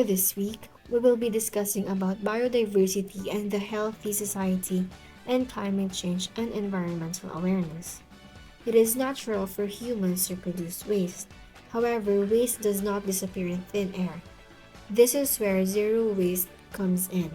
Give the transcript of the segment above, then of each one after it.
For this week, we will be discussing about biodiversity and the healthy society and climate change and environmental awareness. It is natural for humans to produce waste. However, waste does not disappear in thin air. This is where zero waste comes in.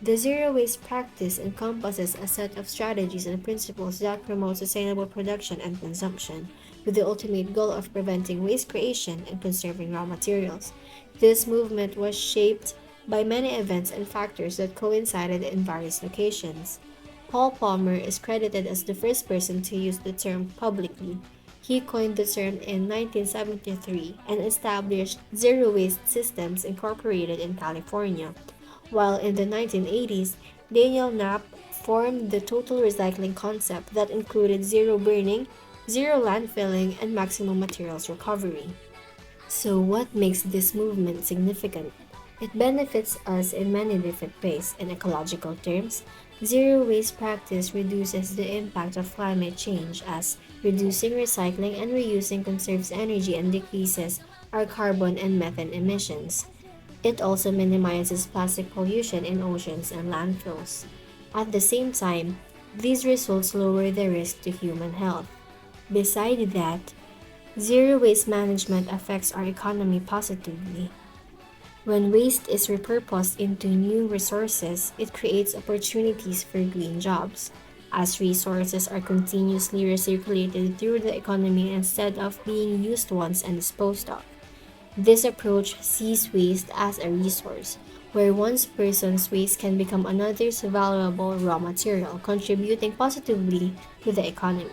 The zero waste practice encompasses a set of strategies and principles that promote sustainable production and consumption, with the ultimate goal of preventing waste creation and conserving raw materials. This movement was shaped by many events and factors that coincided in various locations. Paul Palmer is credited as the first person to use the term publicly. He coined the term in 1973 and established zero waste systems incorporated in California, while in the 1980s, Daniel Knapp formed the total recycling concept that included zero burning, zero landfilling, and maximum materials recovery. So, what makes this movement significant? It benefits us in many different ways. In ecological terms, zero waste practice reduces the impact of climate change as reducing recycling and reusing conserves energy and decreases our carbon and methane emissions. It also minimizes plastic pollution in oceans and landfills. At the same time, these results lower the risk to human health. Beside that, zero waste management affects our economy positively. When waste is repurposed into new resources, it creates opportunities for green jobs, as resources are continuously recirculated through the economy instead of being used once and disposed of. This approach sees waste as a resource, where one person's waste can become another's valuable raw material, contributing positively to the economy.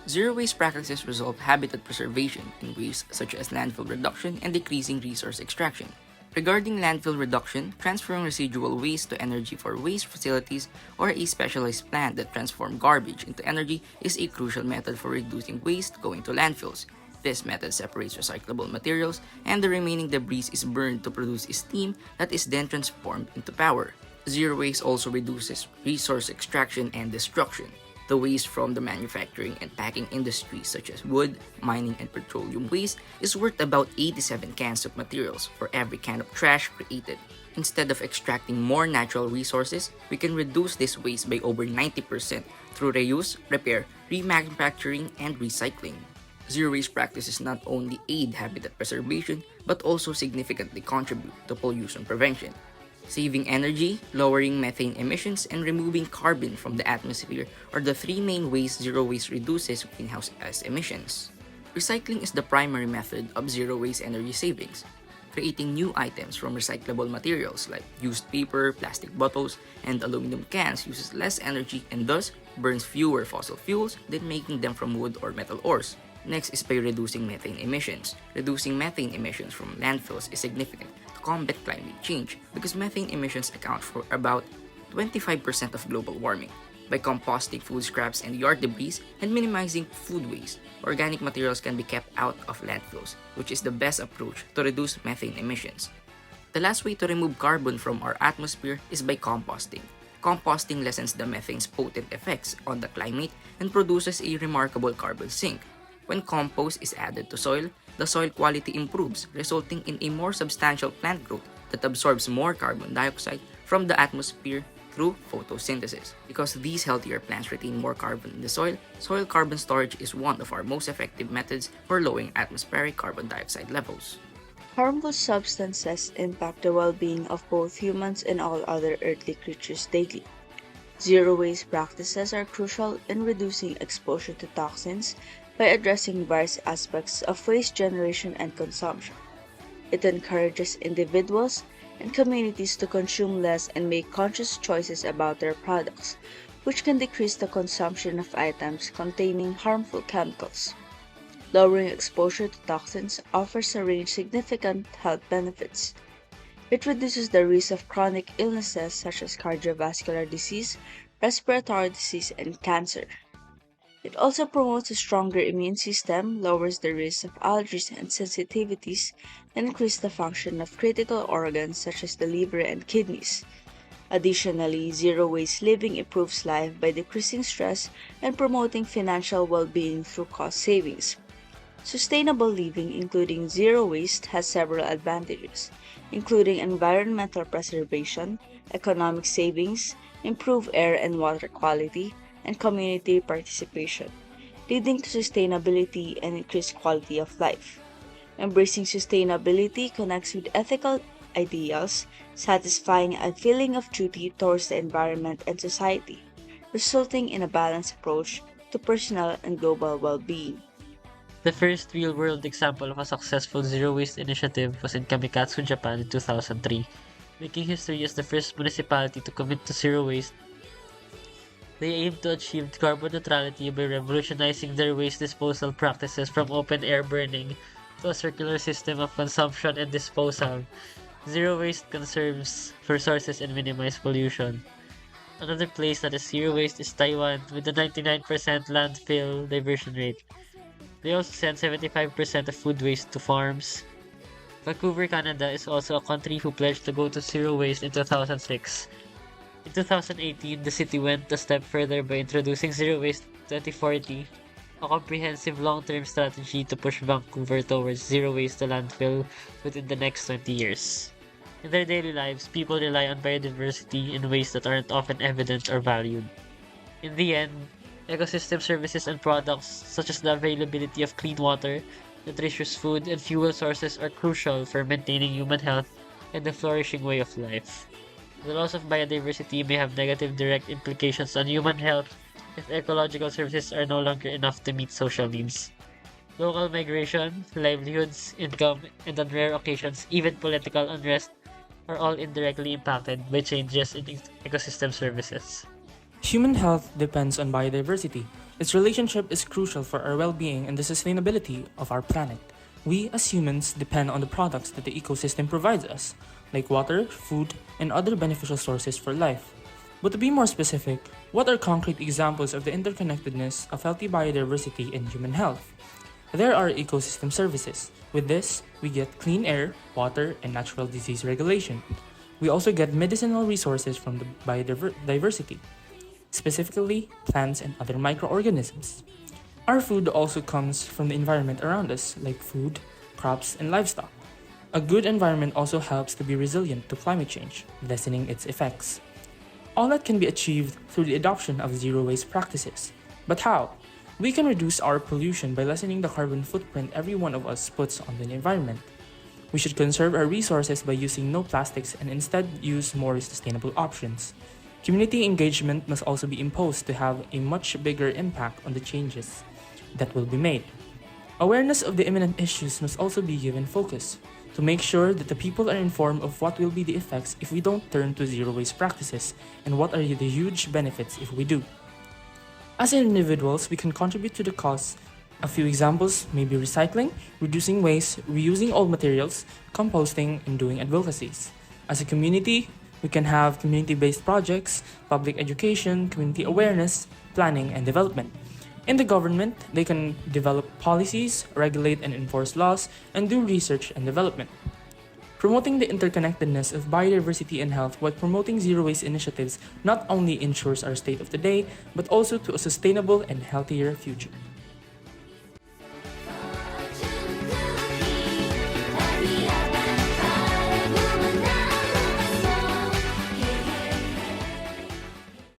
Zero waste practices resolve habitat preservation in ways such as landfill reduction and decreasing resource extraction. Regarding landfill reduction, transferring residual waste to energy for waste facilities or a specialized plant that transforms garbage into energy is a crucial method for reducing waste going to landfills. This method separates recyclable materials and the remaining debris is burned to produce steam that is then transformed into power. Zero waste also reduces resource extraction and destruction. The waste from the manufacturing and packing industries such as wood, mining, and petroleum waste is worth about 87 cans of materials for every can of trash created. Instead of extracting more natural resources, we can reduce this waste by over 90% through reuse, repair, remanufacturing, and recycling. Zero waste practices not only aid habitat preservation but also significantly contribute to pollution prevention. Saving energy, lowering methane emissions, and removing carbon from the atmosphere are the three main ways zero waste reduces greenhouse gas emissions. Recycling is the primary method of zero waste energy savings. Creating new items from recyclable materials like used paper, plastic bottles, and aluminum cans uses less energy and thus burns fewer fossil fuels than making them from wood or metal ores. Next is by reducing methane emissions. Reducing methane emissions from landfills is significant to combat climate change because methane emissions account for about 25% of global warming. By composting food scraps and yard debris and minimizing food waste, organic materials can be kept out of landfills, which is the best approach to reduce methane emissions. The last way to remove carbon from our atmosphere is by composting. Composting lessens the methane's potent effects on the climate and produces a remarkable carbon sink. When compost is added to soil, the soil quality improves, resulting in a more substantial plant growth that absorbs more carbon dioxide from the atmosphere through photosynthesis. Because these healthier plants retain more carbon in the soil, soil carbon storage is one of our most effective methods for lowering atmospheric carbon dioxide levels. Harmful substances impact the well-being of both humans and all other earthly creatures daily. Zero waste practices are crucial in reducing exposure to toxins by addressing various aspects of waste generation and consumption. It encourages individuals and communities to consume less and make conscious choices about their products, which can decrease the consumption of items containing harmful chemicals. Lowering exposure to toxins offers a range of significant health benefits. It reduces the risk of chronic illnesses such as cardiovascular disease, respiratory disease, and cancer. It also promotes a stronger immune system, lowers the risk of allergies and sensitivities, and increases the function of critical organs such as the liver and kidneys. Additionally, zero waste living improves life by decreasing stress and promoting financial well being through cost savings. Sustainable living, including zero waste, has several advantages, including environmental preservation, economic savings, improved air and water quality, and community participation, leading to sustainability and increased quality of life. Embracing sustainability connects with ethical ideals, satisfying a feeling of duty towards the environment and society, resulting in a balanced approach to personal and global well being. The first real-world example of a successful zero-waste initiative was in Kamikatsu, Japan in 2003, making history as the first municipality to commit to zero waste. They aimed to achieve carbon neutrality by revolutionizing their waste disposal practices from open-air burning to a circular system of consumption and disposal. Zero waste conserves resources and minimizes pollution. Another place that is zero waste is Taiwan, with a 99% landfill diversion rate. They also send 75% of food waste to farms. Vancouver, Canada is also a country who pledged to go to zero waste in 2006. In 2018, the city went a step further by introducing Zero Waste 2040, a comprehensive long-term strategy to push Vancouver towards zero waste to landfill within the next 20 years. In their daily lives, people rely on biodiversity in ways that aren't often evident or valued. In the end, ecosystem services and products such as the availability of clean water, nutritious food, and fuel sources are crucial for maintaining human health and a flourishing way of life. The loss of biodiversity may have negative direct implications on human health if ecological services are no longer enough to meet social needs. Local migration, livelihoods, income, and on rare occasions, even political unrest are all indirectly impacted by changes in ecosystem services. Human health depends on biodiversity. Its relationship is crucial for our well being and the sustainability of our planet. We as humans depend on the products that the ecosystem provides us, like water, food, and other beneficial sources for life. But to be more specific, what are concrete examples of the interconnectedness of healthy biodiversity and human health? There are ecosystem services. With this, we get clean air, water, and natural disease regulation. We also get medicinal resources from the biodiversity, specifically plants and other microorganisms. Our food also comes from the environment around us, like food, crops, and livestock. A good environment also helps to be resilient to climate change, lessening its effects. All that can be achieved through the adoption of zero waste practices. But how? We can reduce our pollution by lessening the carbon footprint every one of us puts on the environment. We should conserve our resources by using no plastics and instead use more sustainable options. Community engagement must also be imposed to have a much bigger impact on the changes that will be made. Awareness of the imminent issues must also be given focus to make sure that the people are informed of what will be the effects if we don't turn to zero waste practices and what are the huge benefits if we do. As individuals, we can contribute to the cause. A few examples may be recycling, reducing waste, reusing old materials, composting, and doing advocacies. As a community, we can have community-based projects, public education, community awareness, planning, and development. In the government, they can develop policies, regulate and enforce laws, and do research and development. Promoting the interconnectedness of biodiversity and health while promoting zero waste initiatives not only ensures our state of today, but also to a sustainable and healthier future.